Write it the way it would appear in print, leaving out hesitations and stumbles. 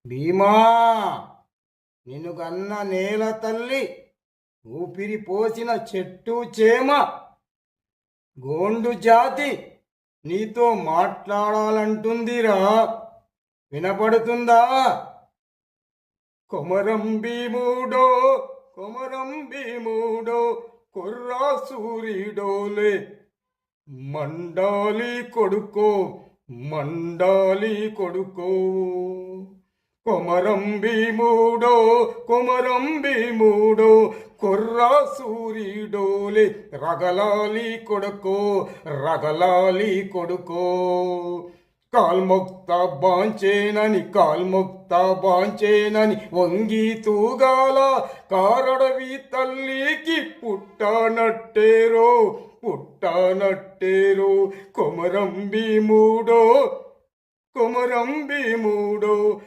భీమా, నిన్ను గన్న నేల తల్లి, ఊపిరి పోసిన చెట్టు చేమ, గోండు జాతి నీతో మాట్లాడాలంటుందిరా. వినపడుతుందా? కొమరం భీముడో, కొమరం భీముడో, కొర్రా సూరిడోలే, మండాలి కొడుకో, మండాలి కొడుకో. కొమరం భీముడో, కొమరం భీముడో, కొర్రా సూరిడోలే, రగలాలి కొడుకో, రగలాలి కొడుకో. కాల్మొక్త బాంచేనని, కాల్మొక్త బాంచేనని వంగి తూగాల, కారడవి తల్లికి పుట్టనట్టేరో, పుట్టనట్టేరో. కొమరం భీముడో, కొమరం భీముడో.